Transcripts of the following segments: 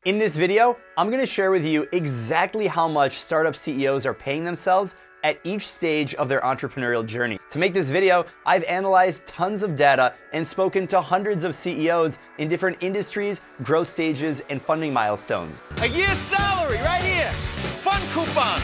In this video, I'm gonna share with you exactly how much startup CEOs are paying themselves at each stage of their entrepreneurial journey. To make this video, I've analyzed tons of data and spoken to hundreds of CEOs in different industries, growth stages, and funding milestones. A year's salary right here, fun coupons.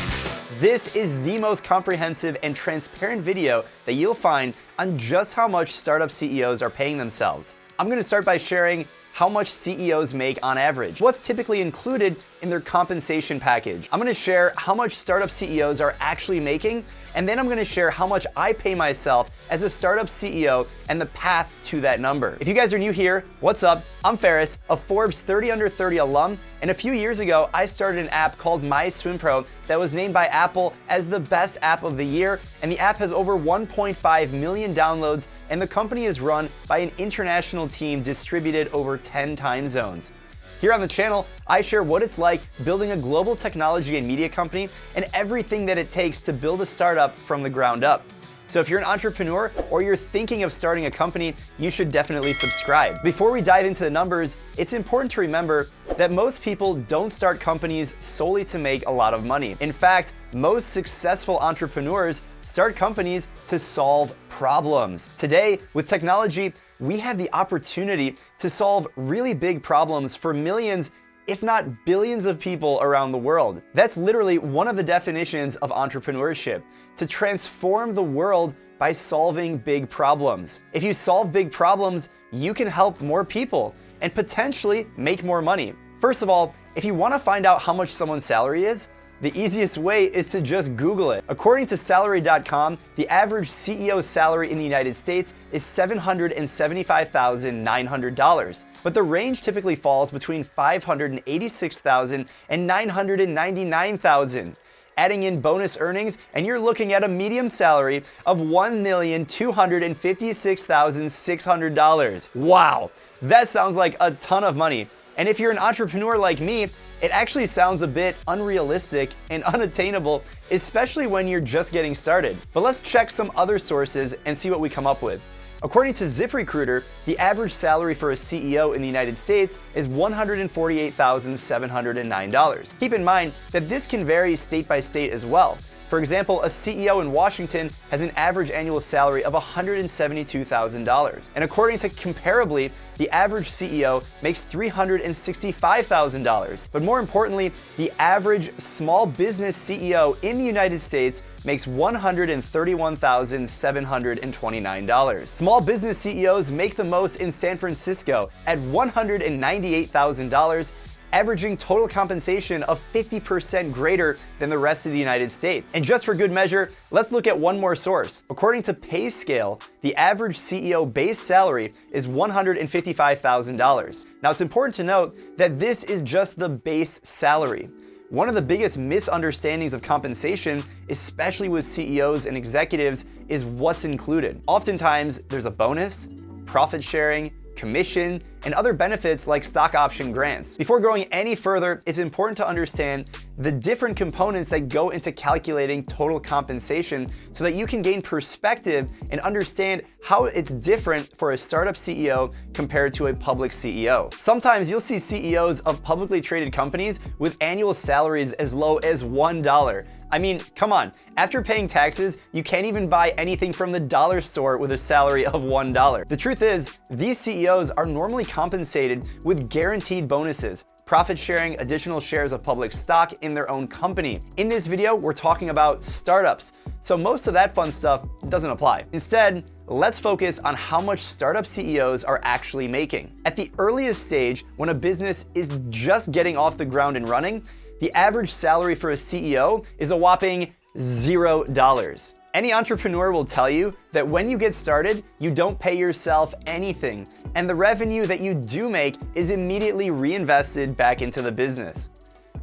This is the most comprehensive and transparent video that you'll find on just how much startup CEOs are paying themselves. I'm gonna start by sharing how much CEOs make on average, what's typically included in their compensation package. I'm gonna share how much startup CEOs are actually making, and then I'm gonna share how much I pay myself as a startup CEO and the path to that number. If you guys are new here, what's up? I'm Ferris, a Forbes 30 Under 30 alum, and a few years ago, I started an app called MySwimPro that was named by Apple as the best app of the year, and the app has over 1.5 million downloads, and the company is run by an international team distributed over 10 time zones. Here on the channel, I share what it's like building a global technology and media company and everything that it takes to build a startup from the ground up. So if you're an entrepreneur or you're thinking of starting a company, you should definitely subscribe. Before we dive into the numbers, it's important to remember that most people don't start companies solely to make a lot of money. In fact, most successful entrepreneurs start companies to solve problems. Today, with technology, we have the opportunity to solve really big problems for millions, if not billions of people around the world. That's literally one of the definitions of entrepreneurship, to transform the world by solving big problems. If you solve big problems, you can help more people and potentially make more money. First of all, if you want to find out how much someone's salary is, the easiest way is to just Google it. According to salary.com, the average CEO salary in the United States is $775,900, but the range typically falls between $586,000 and $999,000. Adding in bonus earnings, and you're looking at a medium salary of $1,256,600. Wow, that sounds like a ton of money. And if you're an entrepreneur like me, it actually sounds a bit unrealistic and unattainable, especially when you're just getting started. But let's check some other sources and see what we come up with. According to ZipRecruiter, the average salary for a CEO in the United States is $148,709. Keep in mind that this can vary state by state as well. For example, a CEO in Washington has an average annual salary of $172,000. And according to Comparably, the average CEO makes $365,000. But more importantly, the average small business CEO in the United States makes $131,729. Small business CEOs make the most in San Francisco at $198,000, averaging total compensation of 50% greater than the rest of the United States. And just for good measure, let's look at one more source. According to PayScale, the average CEO base salary is $155,000. Now, it's important to note that this is just the base salary. One of the biggest misunderstandings of compensation, especially with CEOs and executives, is what's included. Oftentimes, there's a bonus, profit sharing, commission, and other benefits like stock option grants. Before going any further, it's important to understand the different components that go into calculating total compensation so that you can gain perspective and understand how it's different for a startup CEO compared to a public CEO. Sometimes you'll see CEOs of publicly traded companies with annual salaries as low as $1. I mean, come on, after paying taxes, you can't even buy anything from the dollar store with a salary of $1. The truth is, these CEOs are normally compensated with guaranteed bonuses, profit sharing, additional shares of public stock in their own company. In this video, we're talking about startups, so most of that fun stuff doesn't apply. Instead, let's focus on how much startup CEOs are actually making. At the earliest stage, when a business is just getting off the ground and running, the average salary for a CEO is a whopping $0. Any entrepreneur will tell you that when you get started, you don't pay yourself anything, and the revenue that you do make is immediately reinvested back into the business.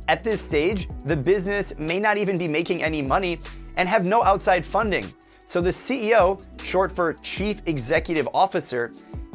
At this stage, the business may not even be making any money and have no outside funding. So the CEO, short for Chief Executive Officer,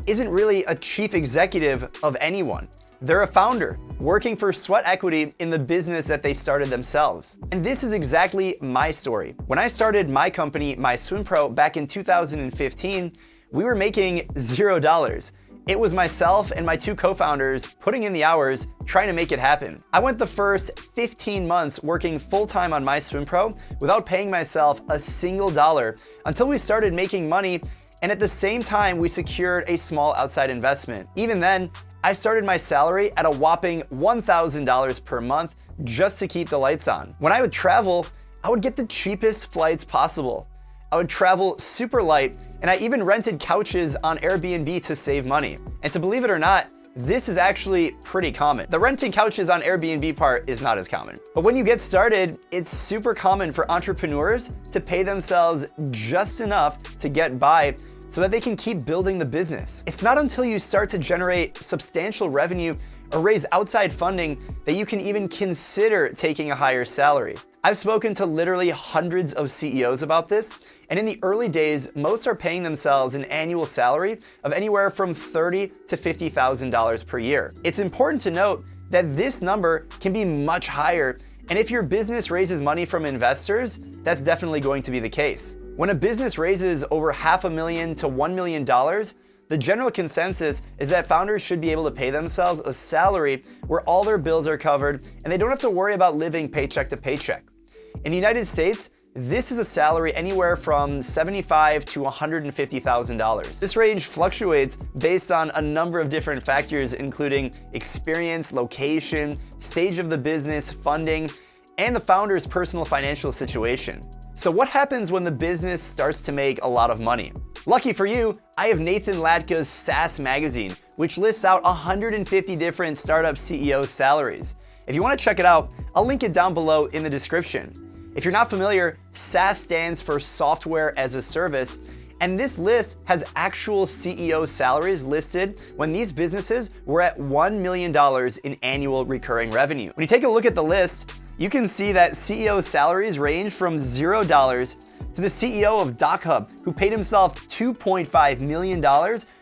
isn't really a chief executive of anyone. They're a founder, working for sweat equity in the business that they started themselves. And this is exactly my story. When I started my company, MySwimPro, back in 2015, we were making $0. It was myself and my two co-founders putting in the hours, trying to make it happen. I went the first 15 months working full-time on MySwimPro without paying myself a single dollar until we started making money, and at the same time we secured a small outside investment. Even then, I started my salary at a whopping $1,000 per month just to keep the lights on. When I would travel, I would get the cheapest flights possible. I would travel super light, and I even rented couches on Airbnb to save money. And to believe it or not, this is actually pretty common. The renting couches on Airbnb part is not as common. But when you get started, it's super common for entrepreneurs to pay themselves just enough to get by so that they can keep building the business. It's not until you start to generate substantial revenue or raise outside funding that you can even consider taking a higher salary. I've spoken to literally hundreds of CEOs about this, and in the early days, most are paying themselves an annual salary of anywhere from $30,000 to $50,000 per year. It's important to note that this number can be much higher, and if your business raises money from investors, that's definitely going to be the case. When a business raises over $500,000 to $1 million, the general consensus is that founders should be able to pay themselves a salary where all their bills are covered and they don't have to worry about living paycheck to paycheck. In the United States, this is a salary anywhere from $75,000 to $150,000. This range fluctuates based on a number of different factors, including experience, location, stage of the business, funding, and the founder's personal financial situation. So what happens when the business starts to make a lot of money? Lucky for you, I have Nathan Latka's SaaS magazine, which lists out 150 different startup CEO salaries. If you want to check it out, I'll link it down below in the description. If you're not familiar, SaaS stands for Software as a Service, and this list has actual CEO salaries listed when these businesses were at $1 million in annual recurring revenue. When you take a look at the list, you can see that CEO salaries range from $0 to the CEO of DocHub, who paid himself $2.5 million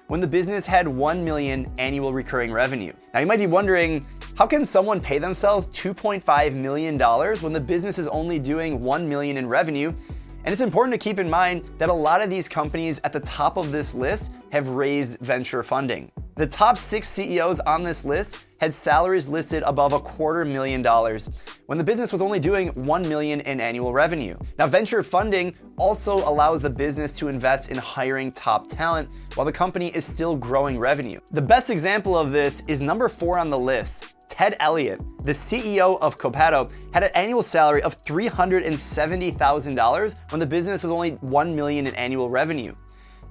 when the business had $1 million annual recurring revenue. Now you might be wondering, how can someone pay themselves $2.5 million when the business is only doing $1 million in revenue? And it's important to keep in mind that a lot of these companies at the top of this list have raised venture funding. The top 6 CEOs on this list had salaries listed above $250,000 when the business was only doing $1 million in annual revenue. Now, venture funding also allows the business to invest in hiring top talent while the company is still growing revenue. The best example of this is number 4 on the list. Ted Elliott, the CEO of Ksebati, had an annual salary of $370,000 when the business was only $1 million in annual revenue.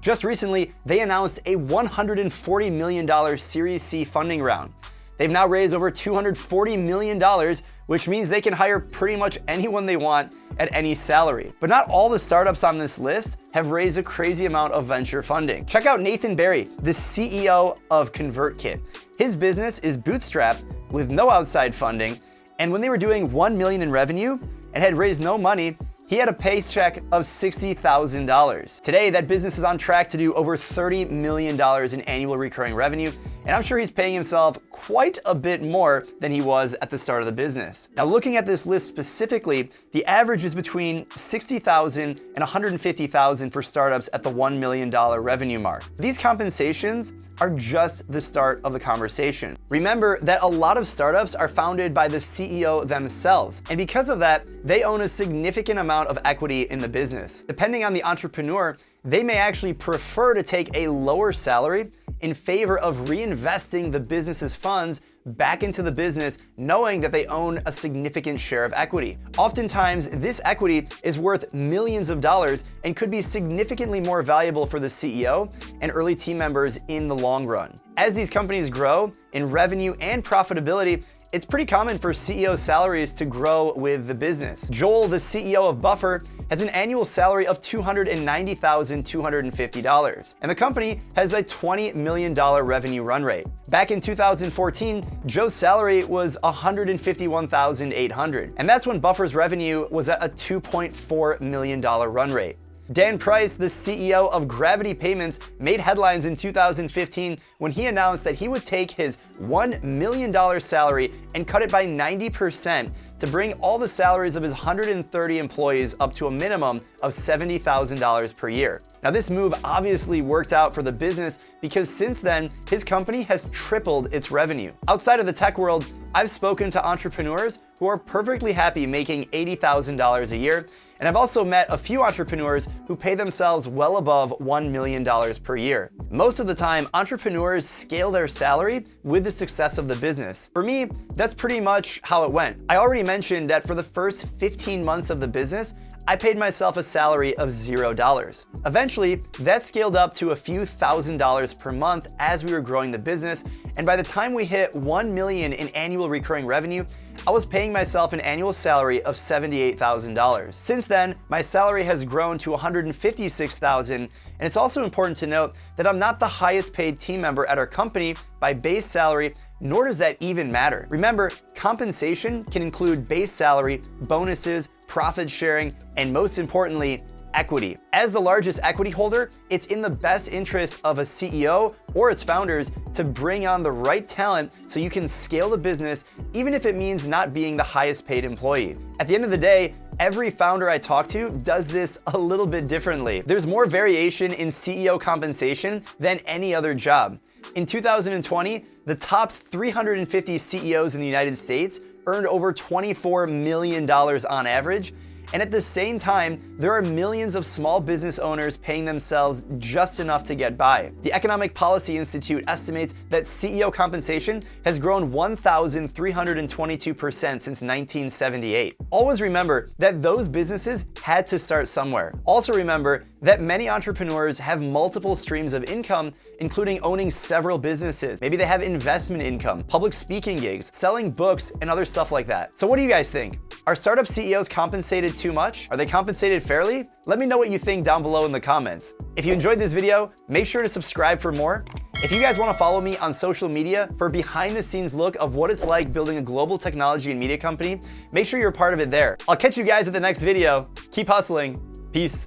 Just recently, they announced a $140 million Series C funding round. They've now raised over $240 million, which means they can hire pretty much anyone they want at any salary. But not all the startups on this list have raised a crazy amount of venture funding. Check out Nathan Barry, the CEO of ConvertKit. His business is bootstrapped with no outside funding, and when they were doing $1 million in revenue and had raised no money, he had a paycheck of $60,000. Today, that business is on track to do over $30 million in annual recurring revenue, and I'm sure he's paying himself quite a bit more than he was at the start of the business. Now, looking at this list specifically, the average is between $60,000 and $150,000 for startups at the $1 million revenue mark. These compensations are just the start of the conversation. Remember that a lot of startups are founded by the CEO themselves, and because of that, they own a significant amount of equity in the business. Depending on the entrepreneur, they may actually prefer to take a lower salary in favor of reinvesting the business's funds back into the business, knowing that they own a significant share of equity. Oftentimes, this equity is worth millions of dollars and could be significantly more valuable for the CEO and early team members in the long run. As these companies grow in revenue and profitability, it's pretty common for CEO salaries to grow with the business. Joel, the CEO of Buffer, has an annual salary of $290,250, and the company has a $20 million revenue run rate. Back in 2014, Joe's salary was $151,800, and that's when Buffer's revenue was at a $2.4 million run rate. Dan Price, the CEO of Gravity Payments, made headlines in 2015 when he announced that he would take his $1 million salary and cut it by 90% to bring all the salaries of his 130 employees up to a minimum of $70,000 per year. Now, this move obviously worked out for the business because since then, his company has tripled its revenue. Outside of the tech world, I've spoken to entrepreneurs who are perfectly happy making $80,000 a year, and I've also met a few entrepreneurs who pay themselves well above $1 million per year. Most of the time, entrepreneurs scale their salary with the success of the business. For me, that's pretty much how it went. I already mentioned that for the first 15 months of the business, I paid myself a salary of $0. Eventually, that scaled up to a few $1,000s per month as we were growing the business, and by the time we hit $1 million in annual recurring revenue, I was paying myself an annual salary of $78,000. Since then, my salary has grown to $156,000, and it's also important to note that I'm not the highest paid team member at our company by base salary, nor does that even matter. Remember, compensation can include base salary, bonuses, profit sharing, and most importantly, equity. As the largest equity holder, it's in the best interest of a CEO or its founders to bring on the right talent so you can scale the business, even if it means not being the highest paid employee. At the end of the day, every founder I talk to does this a little bit differently. There's more variation in CEO compensation than any other job. In 2020, the top 350 CEOs in the United States earned over $24 million on average. And at the same time, there are millions of small business owners paying themselves just enough to get by. The Economic Policy Institute estimates that CEO compensation has grown 1,322% since 1978. Always remember that those businesses had to start somewhere. Also remember that many entrepreneurs have multiple streams of income, including owning several businesses. Maybe they have investment income, public speaking gigs, selling books, and other stuff like that. So what do you guys think? Are startup CEOs compensated too much? Are they compensated fairly? Let me know what you think down below in the comments. If you enjoyed this video, make sure to subscribe for more. If you guys want to follow me on social media for a behind the scenes look of what it's like building a global technology and media company, make sure you're a part of it there. I'll catch you guys at the next video. Keep hustling. Peace.